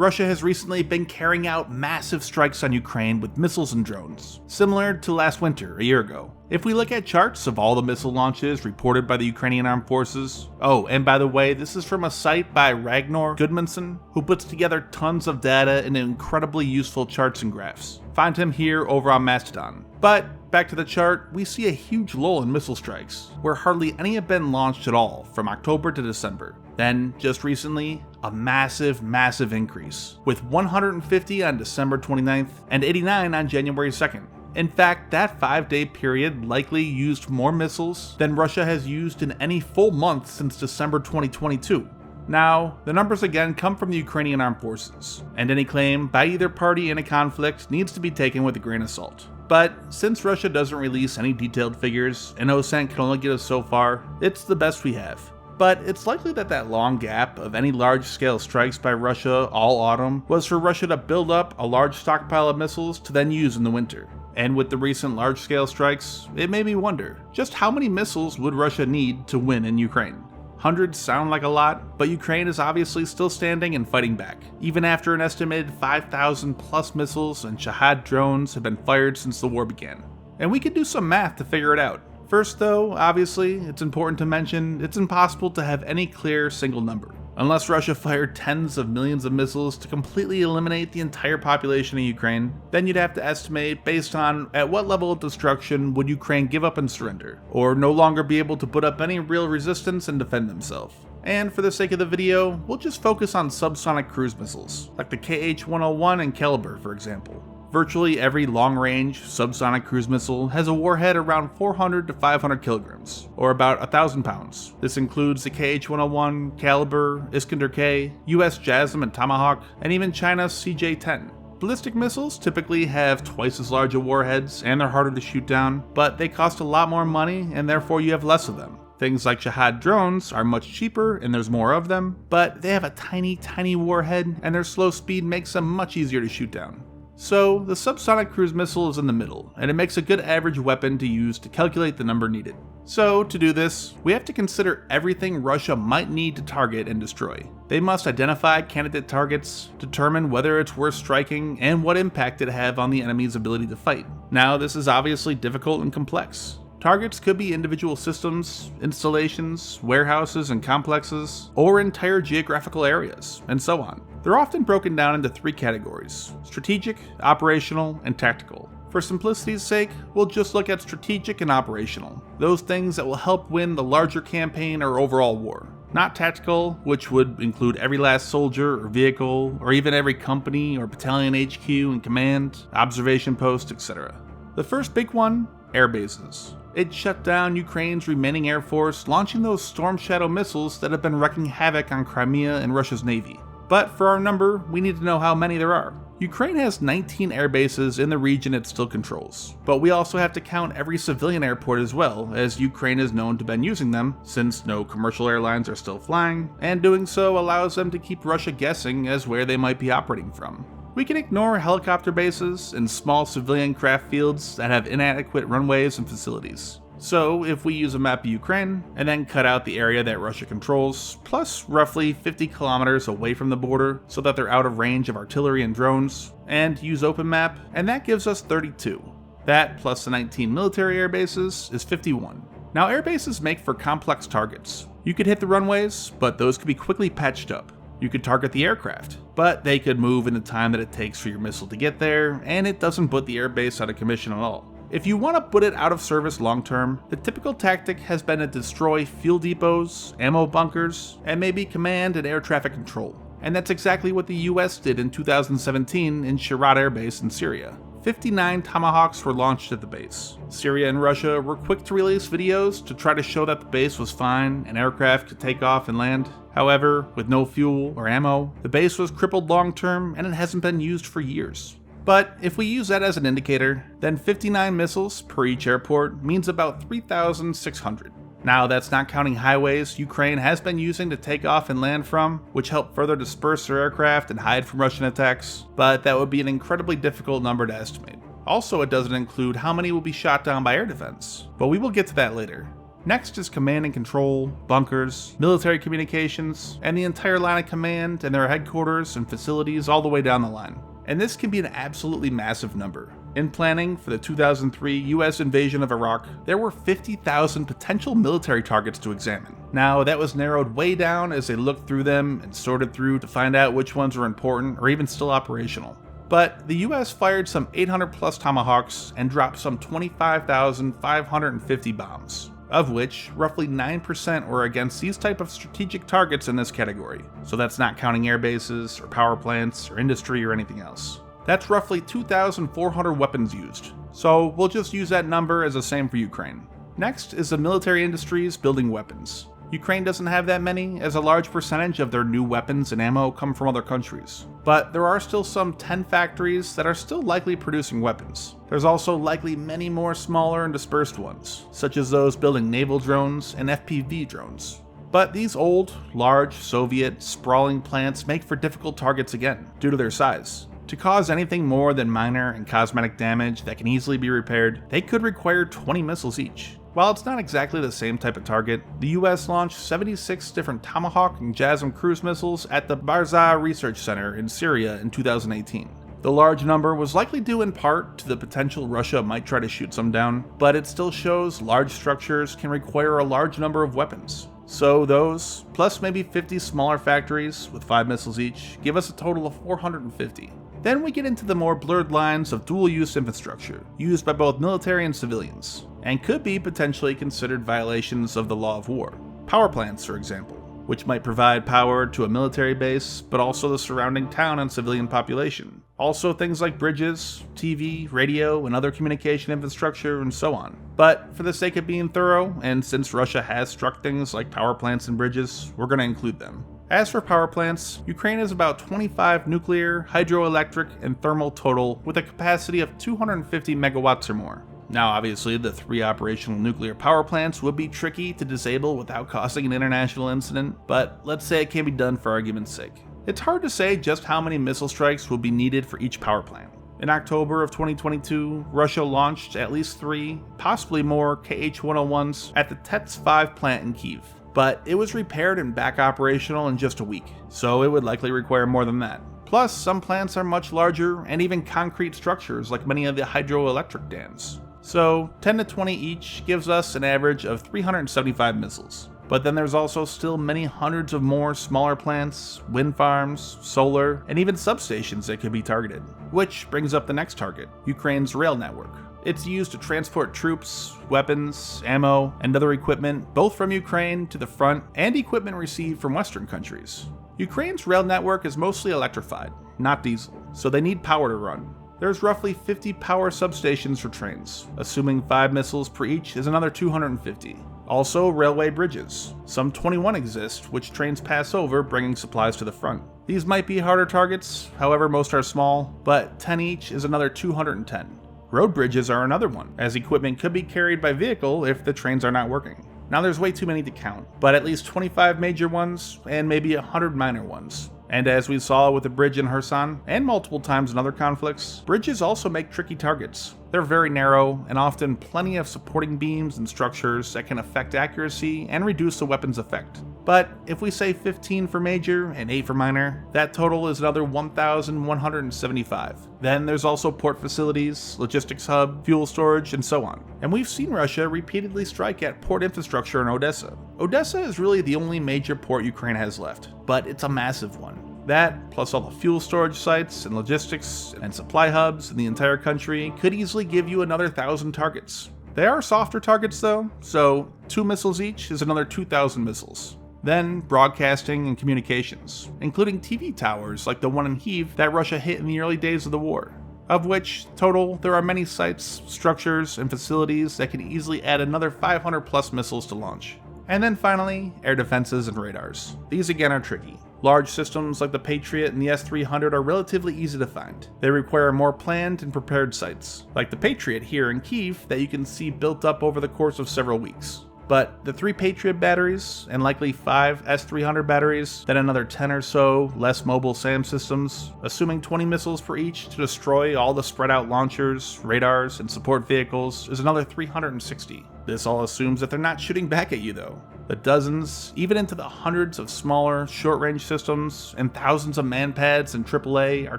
Russia has recently been carrying out massive strikes on Ukraine with missiles and drones, similar to last winter, a year ago. If we look at charts of all the missile launches reported by the Ukrainian armed forces, oh, and by the way, this is from a site by Ragnar Gudmundsson, who puts together tons of data in incredibly useful charts and graphs. Find him here over on Mastodon. But back to the chart, we see a huge lull in missile strikes, where hardly any have been launched at all from October to December. Then, just recently, a massive increase, with 150 on December 29th and 89 on January 2nd. In fact, that 5-day period likely used more missiles than Russia has used in any full month since December 2022. Now, the numbers again come from the Ukrainian armed forces, and any claim by either party in a conflict needs to be taken with a grain of salt. But since Russia doesn't release any detailed figures, and OSANT can only get us so far, it's the best we have. But it's likely that that long gap of any large-scale strikes by Russia all autumn was for Russia to build up a large stockpile of missiles to then use in the winter. And with the recent large-scale strikes, it made me wonder, just how many missiles would Russia need to win in Ukraine? Hundreds sound like a lot, but Ukraine is obviously still standing and fighting back, even after an estimated 5,000 plus missiles and Shahed drones have been fired since the war began. And we could do some math to figure it out. First though, obviously, it's important to mention it's impossible to have any clear single number. Unless Russia fired tens of millions of missiles to completely eliminate the entire population of Ukraine, then you'd have to estimate based on at what level of destruction would Ukraine give up and surrender, or no longer be able to put up any real resistance and defend themselves. And for the sake of the video, we'll just focus on subsonic cruise missiles, like the Kh0191 and Kalibr for example. Virtually every long-range subsonic cruise missile has a warhead around 400 to 500 kilograms, or about 1,000 pounds. This includes the Kh-101, Kalibr, Iskander-K, US JASSM and Tomahawk, and even China's CJ-10. Ballistic missiles typically have twice as large warheads and they're harder to shoot down, but they cost a lot more money and therefore you have less of them. Things like Shahed drones are much cheaper and there's more of them, but they have a tiny warhead and their slow speed makes them much easier to shoot down. So, the subsonic cruise missile is in the middle, and it makes a good average weapon to use to calculate the number needed. So, to do this, we have to consider everything Russia might need to target and destroy. They must identify candidate targets, determine whether it's worth striking, and what impact it have on the enemy's ability to fight. Now, this is obviously difficult and complex. Targets could be individual systems, installations, warehouses and complexes, or entire geographical areas, and so on. They're often broken down into 3 categories: strategic, operational, and tactical. For simplicity's sake, we'll just look at strategic and operational, those things that will help win the larger campaign or overall war. Not tactical, which would include every last soldier or vehicle, or even every company or battalion HQ and command, observation post, etc. The first big one, airbases. It shut down Ukraine's remaining air force, launching those Storm Shadow missiles that have been wreaking havoc on Crimea and Russia's navy. But for our number, we need to know how many there are. Ukraine has 19 air bases in the region it still controls, but we also have to count every civilian airport as well, as Ukraine is known to have been using them, since no commercial airlines are still flying, and doing so allows them to keep Russia guessing as where they might be operating from. We can ignore helicopter bases and small civilian craft fields that have inadequate runways and facilities. So if we use a map of Ukraine, and then cut out the area that Russia controls, plus roughly 50 kilometers away from the border so that they're out of range of artillery and drones, and use OpenMap, and that gives us 32. That plus the 19 military air bases is 51. Now air bases make for complex targets. You could hit the runways, but those could be quickly patched up. You could target the aircraft, but they could move in the time that it takes for your missile to get there, and it doesn't put the airbase out of commission at all. If you want to put it out of service long term, the typical tactic has been to destroy fuel depots, ammo bunkers, and maybe command and air traffic control. And that's exactly what the US did in 2017 in Shahed Air Base in Syria. 59 Tomahawks were launched at the base. Syria and Russia were quick to release videos to try to show that the base was fine and aircraft could take off and land. However, with no fuel or ammo, the base was crippled long term and it hasn't been used for years. But if we use that as an indicator, then 59 missiles per each airport means about 3,600. Now that's not counting highways Ukraine has been using to take off and land from, which help further disperse their aircraft and hide from Russian attacks, but that would be an incredibly difficult number to estimate. Also, it doesn't include how many will be shot down by air defense, but we will get to that later. Next is command and control, bunkers, military communications, and the entire line of command and their headquarters and facilities all the way down the line. And this can be an absolutely massive number. In planning for the 2003 US invasion of Iraq, there were 50,000 potential military targets to examine. Now, that was narrowed way down as they looked through them and sorted through to find out which ones were important or even still operational. But the US fired some 800 plus Tomahawks and dropped some 25,550 bombs, of which roughly 9% were against these type of strategic targets in this category. So that's not counting air bases or power plants or industry or anything else. That's roughly 2,400 weapons used. So we'll just use that number as the same for Ukraine. Next is the military industries building weapons. Ukraine doesn't have that many, as a large percentage of their new weapons and ammo come from other countries. But there are still some 10 factories that are still likely producing weapons. There's also likely many more smaller and dispersed ones, such as those building naval drones and FPV drones. But these old, large, Soviet, sprawling plants make for difficult targets again, due to their size. To cause anything more than minor and cosmetic damage that can easily be repaired, they could require 20 missiles each. While it's not exactly the same type of target, the US launched 76 different Tomahawk and JASSM cruise missiles at the Barzeh Research Center in Syria in 2018. The large number was likely due in part to the potential Russia might try to shoot some down, but it still shows large structures can require a large number of weapons. So those, plus maybe 50 smaller factories with 5 missiles each, give us a total of 450. Then we get into the more blurred lines of dual-use infrastructure, used by both military and civilians, and could be potentially considered violations of the law of war. Power plants, for example, which might provide power to a military base, but also the surrounding town and civilian population. Also things like bridges, TV, radio, and other communication infrastructure, and so on. But for the sake of being thorough, and since Russia has struck things like power plants and bridges, we're going to include them. As for power plants, Ukraine has about 25 nuclear, hydroelectric, and thermal total with a capacity of 250 megawatts or more. Now obviously the 3 operational nuclear power plants would be tricky to disable without causing an international incident, but let's say it can be done for argument's sake. It's hard to say just how many missile strikes will be needed for each power plant. In October of 2022, Russia launched at least 3, possibly more, Kh0191s at the TETS-5 plant in Kyiv. But it was repaired and back operational in just a week, so it would likely require more than that. Plus, some plants are much larger and even concrete structures like many of the hydroelectric dams. So 10 to 20 each gives us an average of 375 missiles. But then there's also still many hundreds of more smaller plants, wind farms, solar, and even substations that could be targeted. Which brings up the next target, Ukraine's rail network. It's used to transport troops, weapons, ammo, and other equipment, both from Ukraine to the front, and equipment received from Western countries. Ukraine's rail network is mostly electrified, not diesel, so they need power to run. There's roughly 50 power substations for trains, assuming 5 missiles per each is another 250. Also, railway bridges. Some 21 exist, which trains pass over, bringing supplies to the front. These might be harder targets, however most are small, but 10 each is another 210. Road bridges are another one, as equipment could be carried by vehicle if the trains are not working. Now there's way too many to count, but at least 25 major ones, and maybe 100 minor ones. And as we saw with the bridge in Kherson, and multiple times in other conflicts, bridges also make tricky targets. They're very narrow, and often plenty of supporting beams and structures that can affect accuracy and reduce the weapon's effect. But if we say 15 for major and 8 for minor, that total is another 1,175. Then there's also port facilities, logistics hub, fuel storage, and so on. And we've seen Russia repeatedly strike at port infrastructure in Odessa. Odessa is really the only major port Ukraine has left, but it's a massive one. That, plus all the fuel storage sites and logistics and supply hubs in the entire country, could easily give you another 1,000 targets. They are softer targets though, so 2 missiles each is another 2,000 missiles. Then broadcasting and communications, including TV towers like the one in Kyiv that Russia hit in the early days of the war. Of which, total, there are many sites, structures, and facilities that can easily add another 500 plus missiles to launch. And then finally, air defenses and radars. These again are tricky. Large systems like the Patriot and the S-300 are relatively easy to find. They require more planned and prepared sites, like the Patriot here in Kyiv that you can see built up over the course of several weeks. But the 3 Patriot batteries, and likely 5 S-300 batteries, then another 10 or so less mobile SAM systems, assuming 20 missiles for each to destroy all the spread out launchers, radars, and support vehicles, is another 360. This all assumes that they're not shooting back at you though. The dozens, even into the hundreds of smaller, short-range systems, and thousands of manpads in AAA are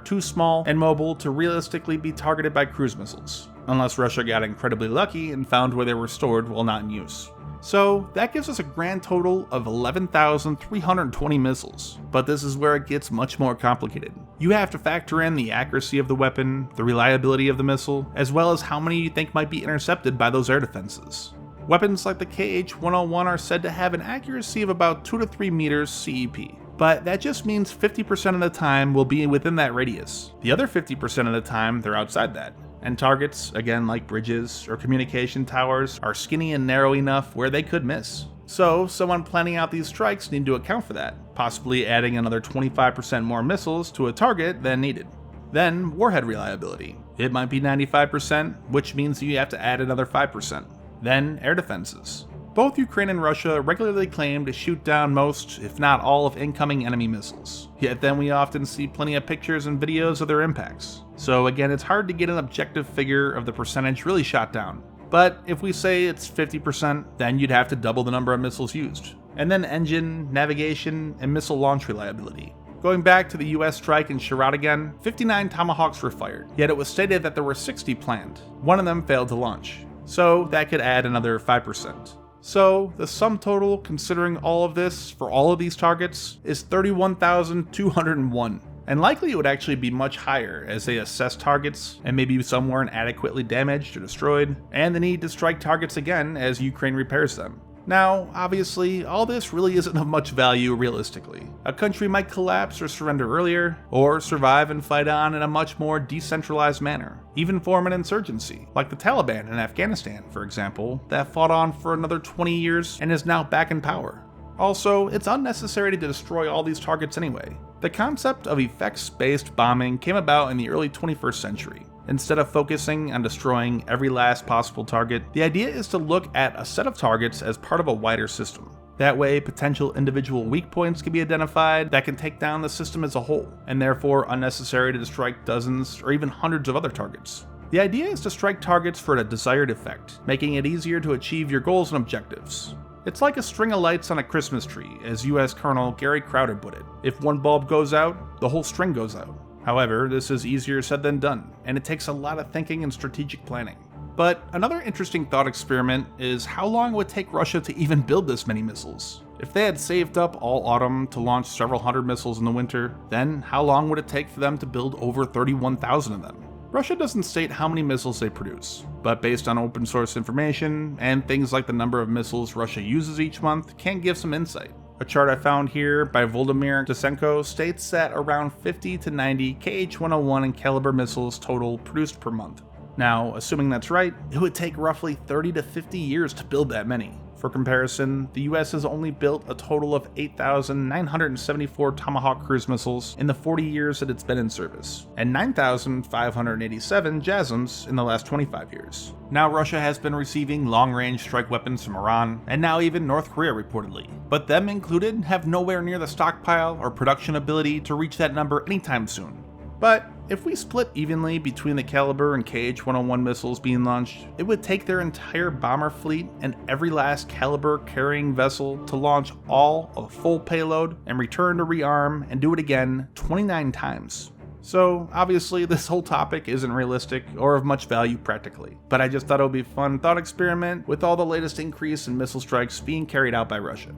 too small and mobile to realistically be targeted by cruise missiles, unless Russia got incredibly lucky and found where they were stored while not in use. So that gives us a grand total of 11,320 missiles, but this is where it gets much more complicated. You have to factor in the accuracy of the weapon, the reliability of the missile, as well as how many you think might be intercepted by those air defenses. Weapons like the Kh0191 are said to have an accuracy of about 2 to 3 meters CEP, but that just means 50% of the time will be within that radius. The other 50% of the time they're outside that. And targets, again like bridges or communication towers, are skinny and narrow enough where they could miss. So someone planning out these strikes need to account for that, possibly adding another 25% more missiles to a target than needed. Then warhead reliability. It might be 95%, which means you have to add another 5%. Then air defenses. Both Ukraine and Russia regularly claim to shoot down most, if not all, of incoming enemy missiles. Yet then we often see plenty of pictures and videos of their impacts. So again, it's hard to get an objective figure of the percentage really shot down. But if we say it's 50%, then you'd have to double the number of missiles used. And then engine, navigation, and missile launch reliability. Going back to the US strike in Sharad again, 59 Tomahawks were fired, yet it was stated that there were 60 planned. One of them failed to launch. So that could add another 5%. So the sum total, considering all of this for all of these targets, is 31,201. And likely it would actually be much higher as they assess targets, and maybe some were inadequately damaged or destroyed, and the need to strike targets again as Ukraine repairs them. Now, obviously, all this really isn't of much value realistically. A country might collapse or surrender earlier, or survive and fight on in a much more decentralized manner, even form an insurgency, like the Taliban in Afghanistan, for example, that fought on for another 20 years and is now back in power. Also, it's unnecessary to destroy all these targets anyway. The concept of effects-based bombing came about in the early 21st century. Instead of focusing on destroying every last possible target, the idea is to look at a set of targets as part of a wider system. That way, potential individual weak points can be identified that can take down the system as a whole, and therefore unnecessary to strike dozens or even hundreds of other targets. The idea is to strike targets for a desired effect, making it easier to achieve your goals and objectives. It's like a string of lights on a Christmas tree, as US Colonel Gary Crowder put it. If one bulb goes out, the whole string goes out. However, this is easier said than done, and it takes a lot of thinking and strategic planning. But another interesting thought experiment is how long it would take Russia to even build this many missiles. If they had saved up all autumn to launch several hundred missiles in the winter, then how long would it take for them to build over 31,000 of them? Russia doesn't state how many missiles they produce, but based on open source information and things like the number of missiles Russia uses each month can give some insight. A chart I found here by Volodymyr Dasenko states that around 50 to 90 Kh-101 and Kalibr missiles total produced per month. Now, assuming that's right, it would take roughly 30 to 50 years to build that many. For comparison, the US has only built a total of 8,974 Tomahawk cruise missiles in the 40 years that it's been in service, and 9,587 JASSMs in the last 25 years. Now Russia has been receiving long-range strike weapons from Iran, and now even North Korea reportedly, but them included have nowhere near the stockpile or production ability to reach that number anytime soon. But if we split evenly between the Kalibr and Kh-101 missiles being launched, it would take their entire bomber fleet and every last Kalibr carrying vessel to launch all of a full payload and return to rearm and do it again 29 times. So obviously this whole topic isn't realistic or of much value practically, but I just thought it would be a fun thought experiment with all the latest increase in missile strikes being carried out by Russia.